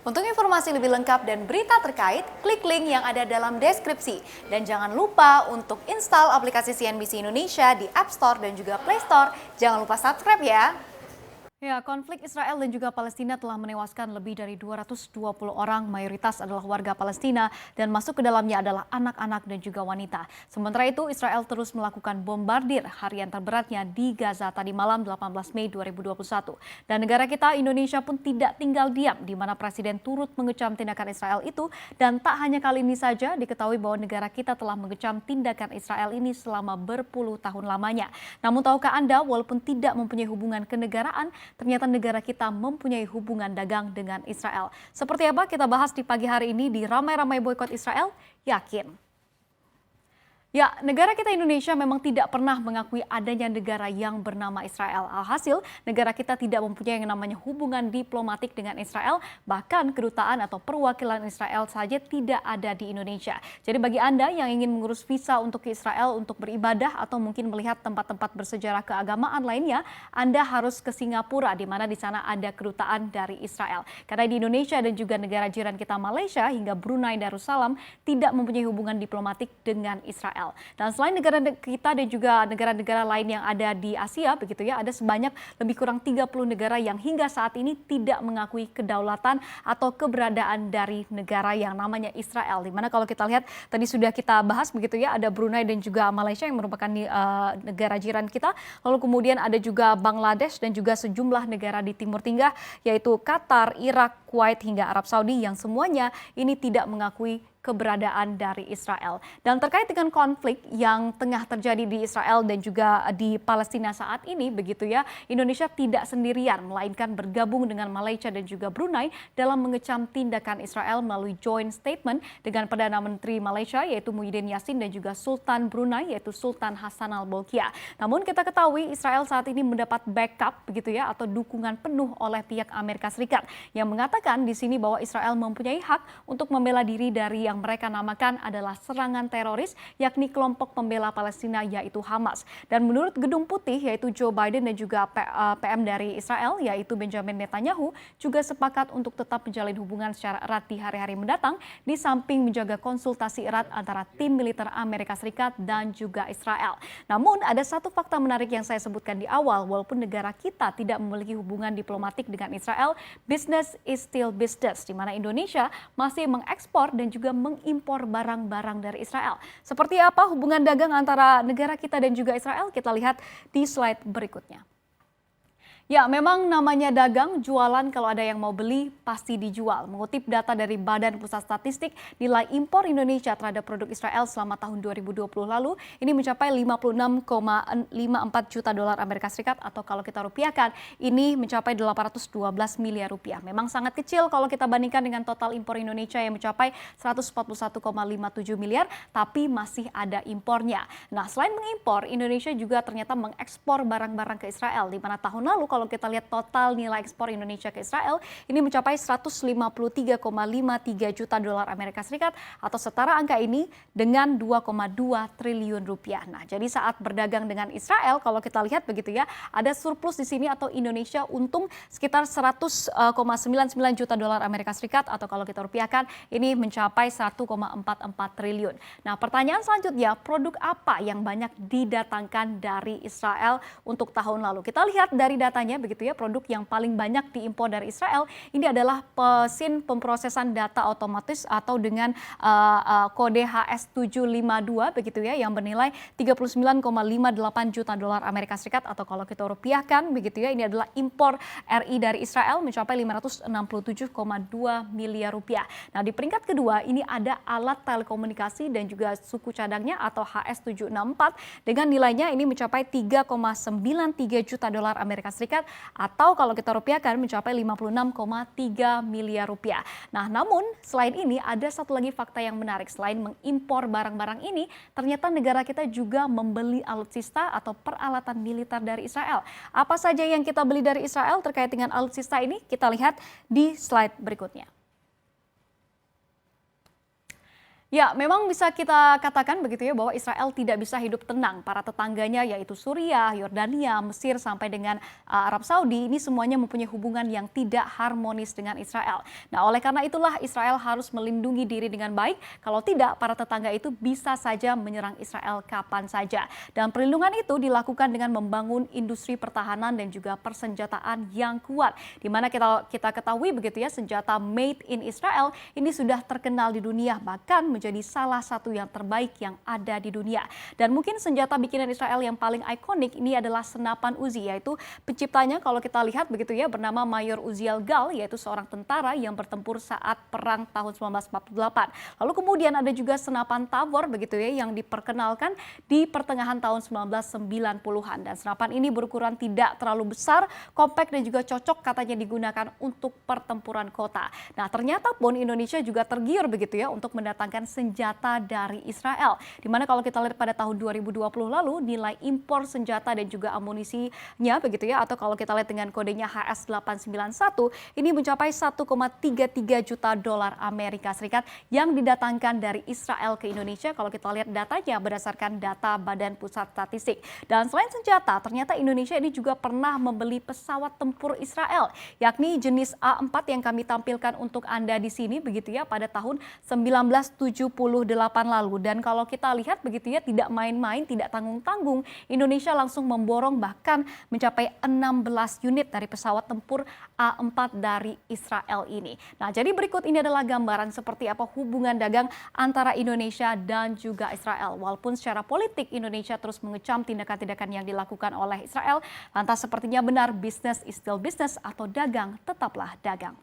Untuk informasi lebih lengkap dan berita terkait, klik link yang ada dalam deskripsi. Dan jangan lupa untuk install aplikasi CNBC Indonesia di App Store dan juga Play Store. Jangan lupa subscribe ya. Ya, konflik Israel dan juga Palestina telah menewaskan lebih dari 220 orang, mayoritas adalah warga Palestina dan masuk ke dalamnya adalah anak-anak dan juga wanita. Sementara itu, Israel terus melakukan bombardir harian terberatnya di Gaza tadi malam 18 Mei 2021. Dan negara kita, Indonesia pun tidak tinggal diam, di mana Presiden turut mengecam tindakan Israel itu. Dan tak hanya kali ini saja, diketahui bahwa negara kita telah mengecam tindakan Israel ini selama berpuluh tahun lamanya. Namun tahukah Anda, walaupun tidak mempunyai hubungan kenegaraan, ternyata negara kita mempunyai hubungan dagang dengan Israel. Seperti apa kita bahas di pagi hari ini di Ramai-Ramai Boykot Israel? Yakin. Ya, negara kita Indonesia memang tidak pernah mengakui adanya negara yang bernama Israel. Alhasil, negara kita tidak mempunyai yang namanya hubungan diplomatik dengan Israel, bahkan kedutaan atau perwakilan Israel saja tidak ada di Indonesia. Jadi bagi Anda yang ingin mengurus visa untuk ke Israel untuk beribadah atau mungkin melihat tempat-tempat bersejarah keagamaan lainnya, Anda harus ke Singapura, di mana di sana ada kedutaan dari Israel. Karena di Indonesia dan juga negara jiran kita Malaysia hingga Brunei Darussalam tidak mempunyai hubungan diplomatik dengan Israel. Dan selain negara kita dan juga negara-negara lain yang ada di Asia, begitu ya, ada sebanyak lebih kurang 30 negara yang hingga saat ini tidak mengakui kedaulatan atau keberadaan dari negara yang namanya Israel. Dimana kalau kita lihat tadi sudah kita bahas begitu ya, ada Brunei dan juga Malaysia yang merupakan negara jiran kita. Lalu kemudian ada juga Bangladesh dan juga sejumlah negara di Timur Tengah yaitu Qatar, Irak, Kuwait hingga Arab Saudi yang semuanya ini tidak mengakui keberadaan dari Israel. Dan terkait dengan konflik yang tengah terjadi di Israel dan juga di Palestina saat ini, begitu ya, Indonesia tidak sendirian, melainkan bergabung dengan Malaysia dan juga Brunei dalam mengecam tindakan Israel melalui joint statement dengan Perdana Menteri Malaysia yaitu Muhyiddin Yassin dan juga Sultan Brunei yaitu Sultan Hassan Al-Bolkiah. Namun kita ketahui Israel saat ini mendapat backup begitu ya atau dukungan penuh oleh pihak Amerika Serikat yang mengatakan di sini bahwa Israel mempunyai hak untuk membela diri dari yang mereka namakan adalah serangan teroris, yakni kelompok pembela Palestina yaitu Hamas. Dan menurut Gedung Putih yaitu Joe Biden dan juga PM dari Israel yaitu Benjamin Netanyahu juga sepakat untuk tetap menjalin hubungan secara erat di hari-hari mendatang di samping menjaga konsultasi erat antara tim militer Amerika Serikat dan juga Israel. Namun ada satu fakta menarik yang saya sebutkan di awal, walaupun negara kita tidak memiliki hubungan diplomatik dengan Israel, business is still business, di mana Indonesia masih mengekspor dan juga mengimpor barang-barang dari Israel. Seperti apa hubungan dagang antara negara kita dan juga Israel? Kita lihat di slide berikutnya. Ya, memang namanya dagang, jualan kalau ada yang mau beli pasti dijual. Mengutip data dari Badan Pusat Statistik, nilai impor Indonesia terhadap produk Israel selama tahun 2020 lalu ini mencapai 56,54 juta dolar Amerika Serikat atau kalau kita rupiahkan ini mencapai 812 miliar rupiah. Memang sangat kecil kalau kita bandingkan dengan total impor Indonesia yang mencapai 141,57 miliar, tapi masih ada impornya. Nah, selain mengimpor, Indonesia juga ternyata mengekspor barang-barang ke Israel, di mana tahun lalu kalau kita lihat total nilai ekspor Indonesia ke Israel ini mencapai 153,53 juta dolar Amerika Serikat atau setara angka ini dengan 2,2 triliun rupiah. Nah, jadi saat berdagang dengan Israel kalau kita lihat begitu ya, ada surplus di sini atau Indonesia untung sekitar 100,99 juta dolar Amerika Serikat atau kalau kita rupiahkan ini mencapai 1,44 triliun. Nah, pertanyaan selanjutnya, produk apa yang banyak didatangkan dari Israel untuk tahun lalu? Kita lihat dari datanya begitu ya, produk yang paling banyak diimpor dari Israel ini adalah mesin pemrosesan data otomatis atau dengan kode HS752 begitu ya yang bernilai 39,58 juta dolar Amerika Serikat atau kalau kita rupiahkan begitu ya ini adalah impor RI dari Israel mencapai 567,2 miliar rupiah. Nah, di peringkat kedua ini ada alat telekomunikasi dan juga suku cadangnya atau HS764 dengan nilainya ini mencapai 3,93 juta dolar Amerika Serikat atau kalau kita rupiahkan mencapai 56,3 miliar rupiah. Nah, namun selain ini ada satu lagi fakta yang menarik. Selain mengimpor barang-barang ini, ternyata negara kita juga membeli alutsista atau peralatan militer dari Israel. Apa saja yang kita beli dari Israel terkait dengan alutsista ini? Kita lihat di slide berikutnya. Ya, memang bisa kita katakan begitu ya bahwa Israel tidak bisa hidup tenang. Para tetangganya yaitu Suriah, Yordania, Mesir sampai dengan Arab Saudi ini semuanya mempunyai hubungan yang tidak harmonis dengan Israel. Nah, oleh karena itulah Israel harus melindungi diri dengan baik. Kalau tidak, para tetangga itu bisa saja menyerang Israel kapan saja. Dan perlindungan itu dilakukan dengan membangun industri pertahanan dan juga persenjataan yang kuat. Di mana kita ketahui begitu ya, senjata made in Israel ini sudah terkenal di dunia, bahkan menjadi salah satu yang terbaik yang ada di dunia. Dan mungkin senjata bikinan Israel yang paling ikonik ini adalah senapan Uzi, yaitu penciptanya kalau kita lihat begitu ya bernama Mayor Uziel Gal, yaitu seorang tentara yang bertempur saat perang tahun 1948. Lalu kemudian ada juga senapan Tavor begitu ya yang diperkenalkan di pertengahan tahun 1990-an. Dan senapan ini berukuran tidak terlalu besar, kompak dan juga cocok katanya digunakan untuk pertempuran kota. Nah, ternyata pun Indonesia juga tergiur begitu ya untuk mendatangkan senjata dari Israel. Dimana kalau kita lihat pada tahun 2020 lalu nilai impor senjata dan juga amunisinya begitu ya, atau kalau kita lihat dengan kodenya HS891 ini mencapai 1,33 juta dolar Amerika Serikat yang didatangkan dari Israel ke Indonesia kalau kita lihat datanya berdasarkan data Badan Pusat Statistik. Dan selain senjata, ternyata Indonesia ini juga pernah membeli pesawat tempur Israel, yakni jenis A4 yang kami tampilkan untuk Anda di sini begitu ya pada tahun 1978 lalu. Dan kalau kita lihat begitu ya tidak main-main, tidak tanggung-tanggung, Indonesia langsung memborong bahkan mencapai 16 unit dari pesawat tempur A4 dari Israel ini. Nah, jadi berikut ini adalah gambaran seperti apa hubungan dagang antara Indonesia dan juga Israel. Walaupun secara politik Indonesia terus mengecam tindakan-tindakan yang dilakukan oleh Israel, lantas sepertinya benar business is still business atau dagang tetaplah dagang.